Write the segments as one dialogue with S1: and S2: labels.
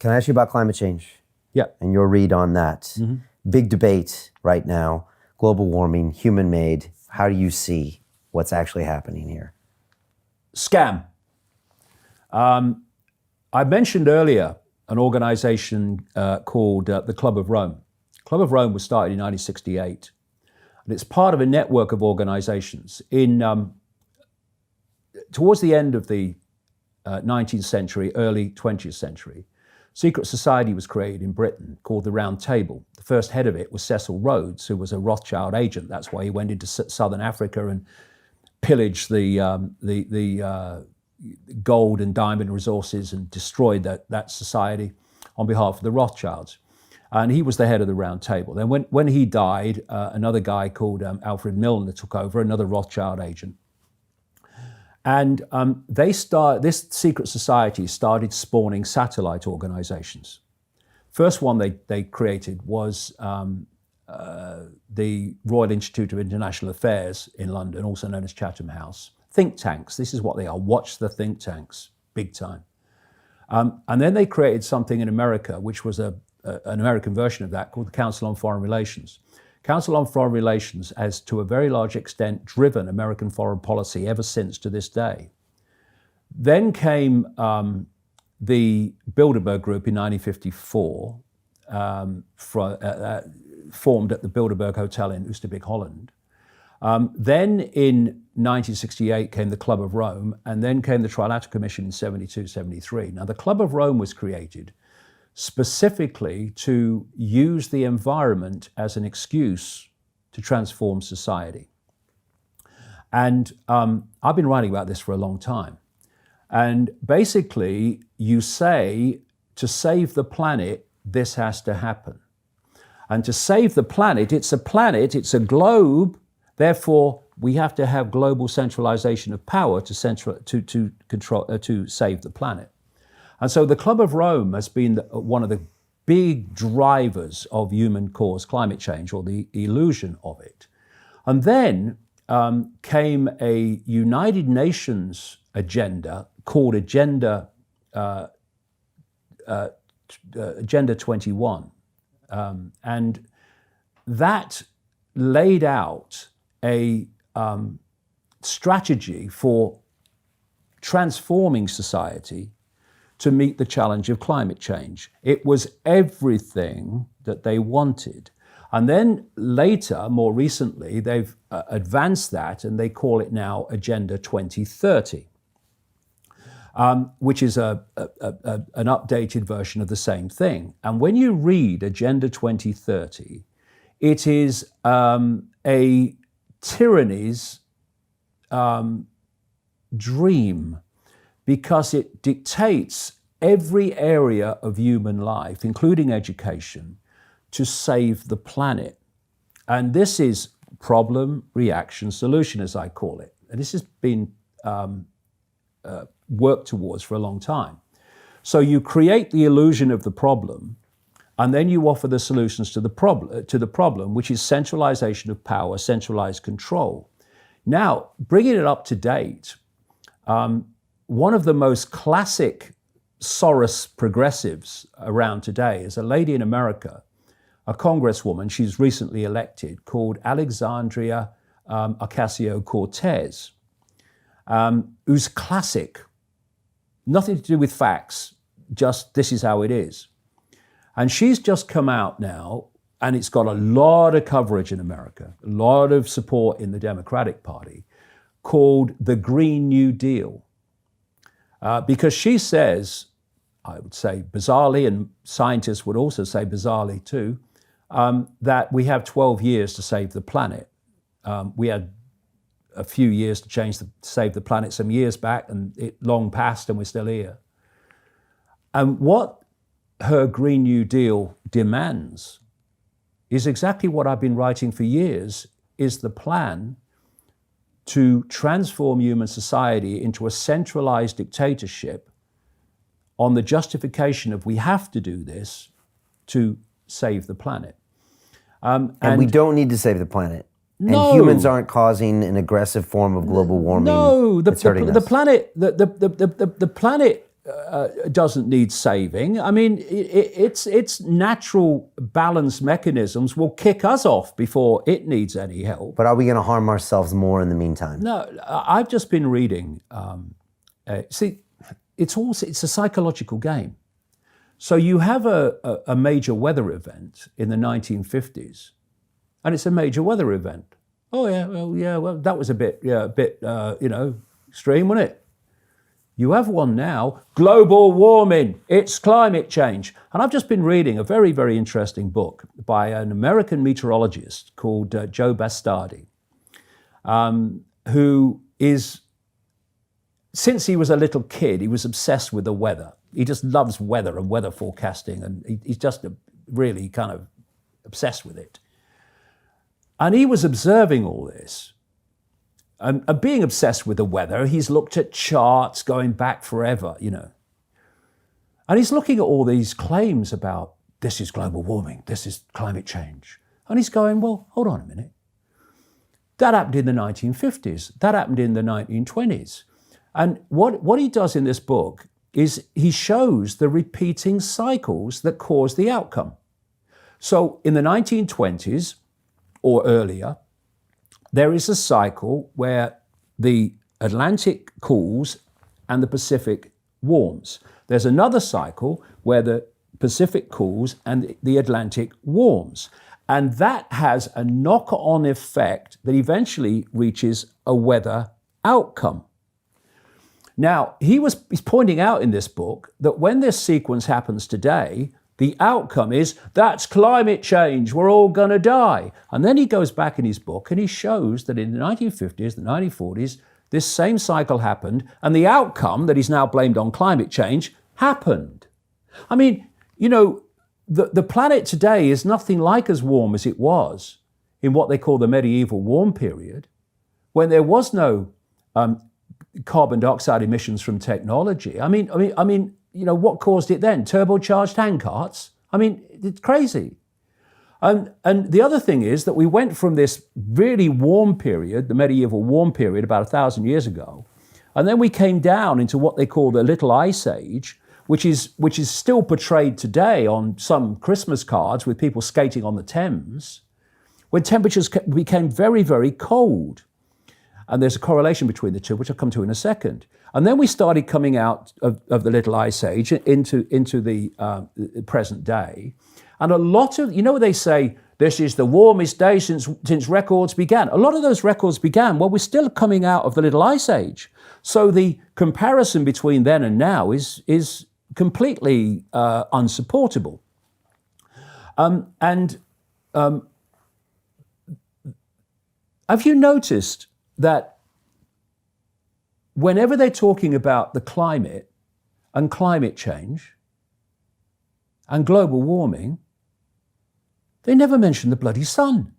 S1: Can I ask you about climate change?
S2: Yeah.
S1: And your read on that? Big debate right now, global warming, human-made. How do you see what's actually happening here?
S2: Scam. I mentioned earlier an organization called the Club of Rome. Club of Rome was started in 1968, and it's part of a network of organizations. Towards the end of the 19th century, early 20th century, secret society was created in Britain called the Round Table. The first head of it was Cecil Rhodes, who was a Rothschild agent. That's why he went into southern Africa and pillaged the gold and diamond resources and destroyed that society on behalf of the Rothschilds. And he was the head of the Round Table. Then when he died, another guy called Alfred Milner took over, another Rothschild agent. And this secret society started spawning satellite organizations. First one they created was the Royal Institute of International Affairs in London, also known as Chatham House. Think tanks, this is what they are. Watch the think tanks, big time. And then they created something in America, which was an American version of that, called the Council on Foreign Relations. Council on Foreign Relations has, to a very large extent, driven American foreign policy ever since to this day. Then came the Bilderberg Group in 1954, formed at the Bilderberg Hotel in Oosterbeek, Holland. Then in 1968 came the Club of Rome, and then came the Trilateral Commission in 72, 73. Now, the Club of Rome was created specifically to use the environment as an excuse to transform society. And I've been writing about this for a long time. And basically, you say, to save the planet, this has to happen. And to save the planet, it's a globe, therefore we have to have global centralization of power to save the planet. And so the Club of Rome has been one of the big drivers of human-caused climate change, or the illusion of it. And then came a United Nations agenda called Agenda 21. And that laid out a strategy for transforming society to meet the challenge of climate change. It was everything that they wanted. And then later, more recently, they've advanced that, and they call it now Agenda 2030, which is an updated version of the same thing. And when you read Agenda 2030, it is a tyranny's dream, because it dictates every area of human life, including education, to save the planet. And this is problem, reaction, solution, as I call it. And this has been worked towards for a long time. So you create the illusion of the problem, and then you offer the solutions to the problem, which is centralization of power, centralized control. Now, bringing it up to date, one of the most classic Soros progressives around today is a lady in America, a congresswoman, she's recently elected, called Alexandria Ocasio-Cortez, who's classic, nothing to do with facts, just this is how it is. And she's just come out now, and it's got a lot of coverage in America, a lot of support in the Democratic Party, called the Green New Deal. Because she says, I would say bizarrely, and scientists would also say bizarrely too, that we have 12 years to save the planet. We had a few years to save the planet some years back, and it long passed and we're still here. And what her Green New Deal demands is exactly what I've been writing for years, is the plan to transform human society into a centralized dictatorship on the justification of we have to do this to save the planet.
S1: And we don't need to save the planet.
S2: No.
S1: And humans aren't causing an aggressive form of global warming.
S2: No, the
S1: that's hurting us.
S2: planet doesn't need saving. I mean, its natural balance mechanisms will kick us off before it needs any help.
S1: But are we going to harm ourselves more in the meantime?
S2: No, I've just been reading. See, it's a psychological game. So you have a major weather event in the 1950s, and it's a major weather event. Oh yeah, well that was a bit extreme, wasn't it? You have one now, global warming, it's climate change. And I've just been reading a very, very interesting book by an American meteorologist called Joe Bastardi, who is, since he was a little kid, he was obsessed with the weather. He just loves weather and weather forecasting, and he's just really kind of obsessed with it. And he was observing all this. And being obsessed with the weather, he's looked at charts going back forever, And he's looking at all these claims about this is global warming, this is climate change. And he's going, well, hold on a minute. That happened in the 1950s. That happened in the 1920s. And what he does in this book is he shows the repeating cycles that cause the outcome. So in the 1920s or earlier, there is a cycle where the Atlantic cools and the Pacific warms. There's another cycle where the Pacific cools and the Atlantic warms. And that has a knock-on effect that eventually reaches a weather outcome. Now, he's pointing out in this book that when this sequence happens today, the outcome is, that's climate change, we're all going to die. And then he goes back in his book and he shows that in the 1950s, the 1940s, this same cycle happened, and the outcome that he's now blamed on climate change happened. I mean, the planet today is nothing like as warm as it was in what they call the medieval warm period, when there was no carbon dioxide emissions from technology. I mean, what caused it then? Turbocharged handcarts? I mean, it's crazy. And the other thing is that we went from this really warm period, the medieval warm period, about 1,000 years ago, and then we came down into what they call the Little Ice Age, which is still portrayed today on some Christmas cards with people skating on the Thames, when temperatures became very, very cold. And there's a correlation between the two, which I'll come to in a second. And then we started coming out of the Little Ice Age into the present day. And a lot of, they say, this is the warmest day since records began. A lot of those records began, well, we're still coming out of the Little Ice Age. So the comparison between then and now is completely unsupportable. Have you noticed that whenever they're talking about the climate and climate change and global warming, they never mention the bloody sun.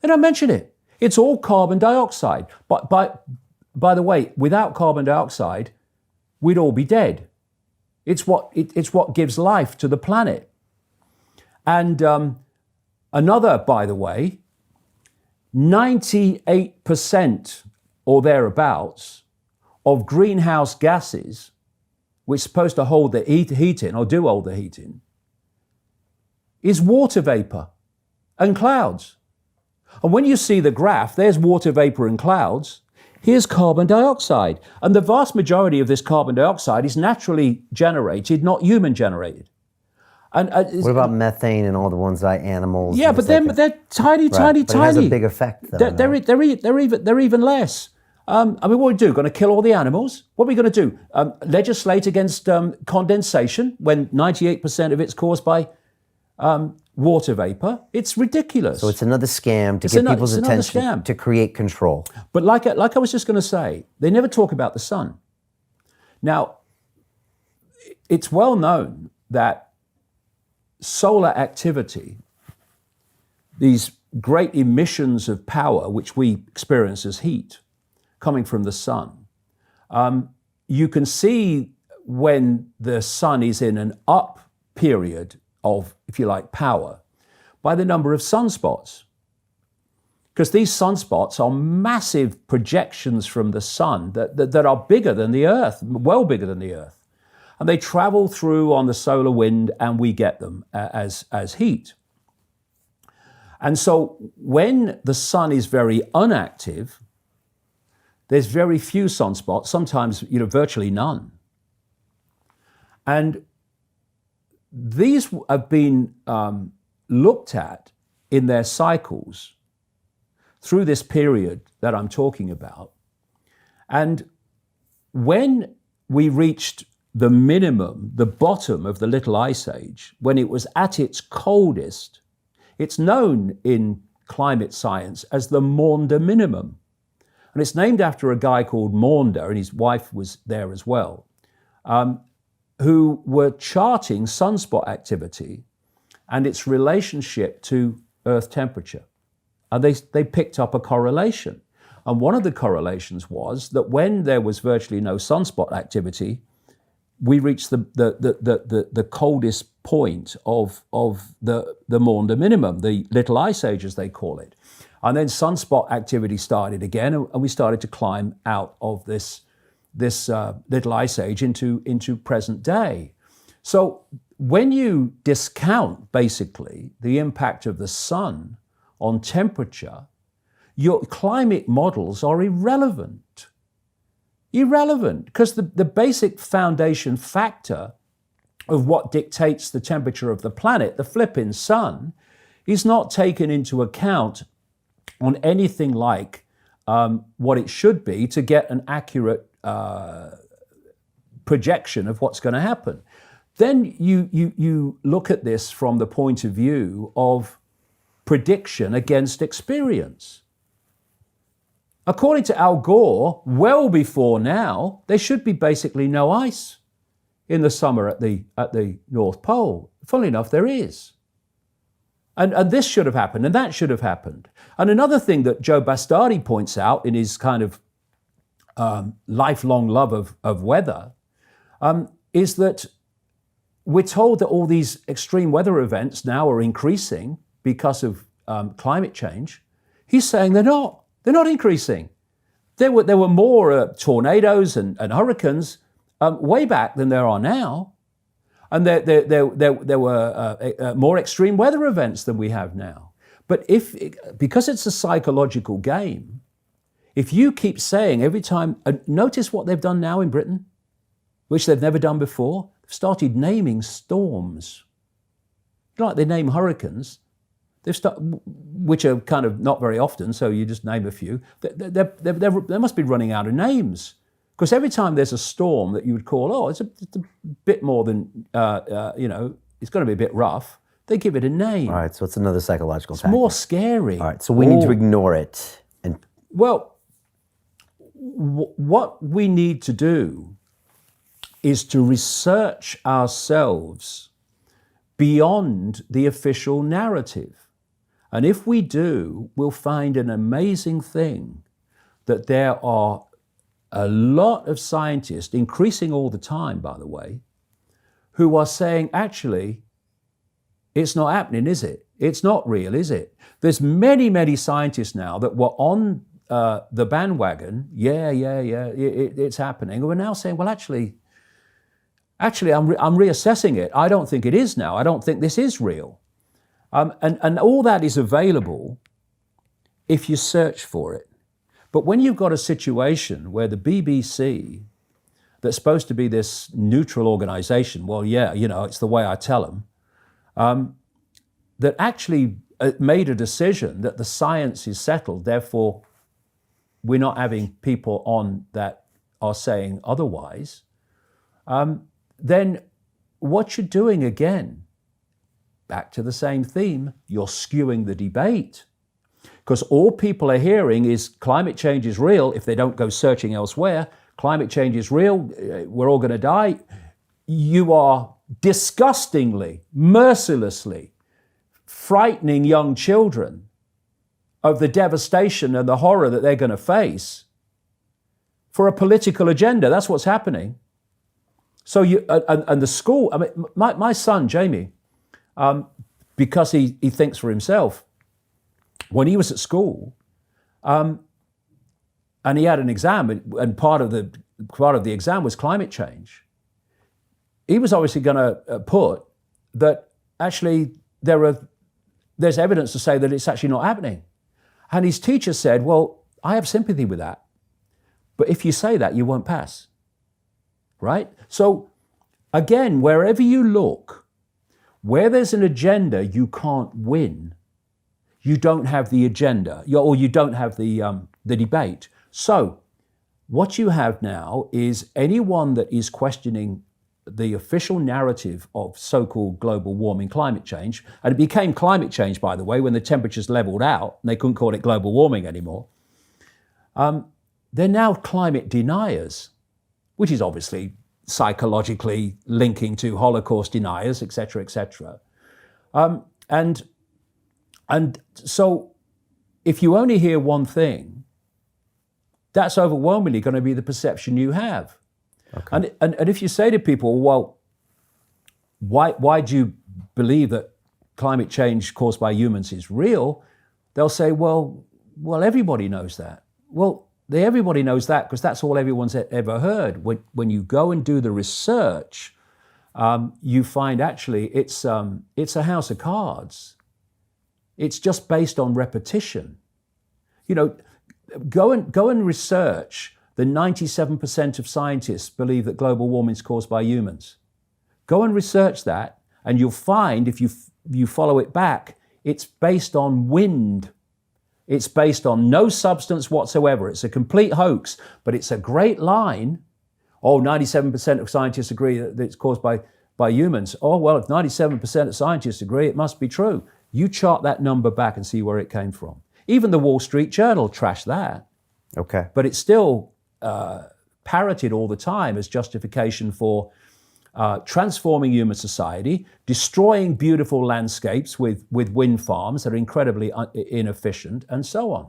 S2: They don't mention it. It's all carbon dioxide. But by the way, without carbon dioxide, we'd all be dead. It's what gives life to the planet. And another, by the way, 98% or thereabouts of greenhouse gases, which are supposed to hold the heat in, or do hold the heat in, is water vapor and clouds. And when you see the graph, there's water vapor and clouds. Here's carbon dioxide. And the vast majority of this carbon dioxide is naturally generated, not human generated. And
S1: what about methane and all the ones that animals?
S2: Yeah, but they're tiny, tiny,
S1: but
S2: tiny.
S1: It has a big effect, though.
S2: They're even less. What are we do? Going to kill all the animals? What are we going to do? Legislate against condensation when 98% of it's caused by water vapor? It's ridiculous.
S1: So it's another scam to get people's attention to create control.
S2: But like I was just going to say, they never talk about the sun. Now, it's well known that solar activity, these great emissions of power which we experience as heat coming from the sun, you can see when the sun is in an up period of, if you like, power by the number of sunspots. Because these sunspots are massive projections from the sun that are bigger than the Earth, well bigger than the Earth. And they travel through on the solar wind, and we get them as heat. And so when the sun is very inactive, there's very few sunspots, sometimes virtually none. And these have been looked at in their cycles through this period that I'm talking about. And when we reached the minimum, the bottom of the Little Ice Age, when it was at its coldest, it's known in climate science as the Maunder minimum. And it's named after a guy called Maunder, and his wife was there as well, who were charting sunspot activity and its relationship to Earth temperature. And they picked up a correlation. And one of the correlations was that when there was virtually no sunspot activity, we reached the coldest point of the Maunder minimum, the Little Ice Age, as they call it. And then sunspot activity started again, and we started to climb out of this Little Ice Age into present day. So when you discount basically the impact of the sun on temperature, your climate models are irrelevant. Irrelevant, because the basic foundation factor of what dictates the temperature of the planet, the flipping sun, is not taken into account on anything like what it should be to get an accurate projection of what's going to happen. Then you look at this from the point of view of prediction against experience. According to Al Gore, well before now, there should be basically no ice in the summer at the North Pole. Funnily enough, there is. And this should have happened, and that should have happened. And another thing that Joe Bastardi points out in his kind of lifelong love of weather is that we're told that all these extreme weather events now are increasing because of climate change. He's saying they're not. They're not increasing. There were more tornadoes and hurricanes way back than there are now. And there were more extreme weather events than we have now. But because it's a psychological game, if you keep saying every time, notice what they've done now in Britain, which they've never done before, they've started naming storms. Like they name hurricanes, which are kind of not very often, so you just name a few. They must be running out of names. Because every time there's a storm that you would call, it's a bit more than, it's going to be a bit rough, they give it a name.
S1: All right, so it's another psychological
S2: It's
S1: tactic.
S2: more scary.
S1: All right, so we need to ignore it.
S2: Well, what we need to do is to research ourselves beyond the official narrative. And if we do, we'll find an amazing thing, that there are a lot of scientists, increasing all the time, by the way, who are saying, actually, it's not happening, is it? It's not real, is it? There's many, many scientists now that were on the bandwagon, it's happening, and we're now saying, well, actually, I'm reassessing it. I don't think it is now. I don't think this is real. And all that is available if you search for it. But when you've got a situation where the BBC, that's supposed to be this neutral organization, well, it's the way I tell them, that actually made a decision that the science is settled, therefore we're not having people on that are saying otherwise, then what you're doing again, back to the same theme, you're skewing the debate. Because all people are hearing is climate change is real. If they don't go searching elsewhere, climate change is real, we're all going to die. You are disgustingly, mercilessly frightening young children of the devastation and the horror that they're going to face for a political agenda. That's what's happening. So and the school, I mean, my son, Jamie, because he thinks for himself, when he was at school, And he had an exam, and part of the exam was climate change. He was obviously going to put that actually there's evidence to say that it's actually not happening. And his teacher said, well, I have sympathy with that, but if you say that, you won't pass, right? So again, wherever you look, where there's an agenda you can't win, you don't have the agenda, or you don't have the debate. So what you have now is anyone that is questioning the official narrative of so-called global warming, climate change, and it became climate change, by the way, when the temperatures leveled out, and they couldn't call it global warming anymore. They're now climate deniers, which is obviously psychologically linking to Holocaust deniers, et cetera, et cetera. And so if you only hear one thing, that's overwhelmingly going to be the perception you have. Okay. And if you say to people, well, why do you believe that climate change caused by humans is real? They'll say, well, everybody knows that. Well, everybody knows that because that's all everyone's ever heard. When you go and do the research, you find actually it's a house of cards. It's just based on repetition. You know, go and research. The 97% of scientists believe that global warming is caused by humans. Go and research that, and you'll find, if you follow it back, it's based on wind. It's based on no substance whatsoever. It's a complete hoax, but it's a great line. Oh, 97% of scientists agree that it's caused by humans. Oh, well, if 97% of scientists agree, it must be true. You chart that number back and see where it came from. Even the Wall Street Journal trashed that.
S1: Okay.
S2: But it's still parroted all the time as justification for transforming human society, destroying beautiful landscapes with wind farms that are incredibly inefficient, and so on.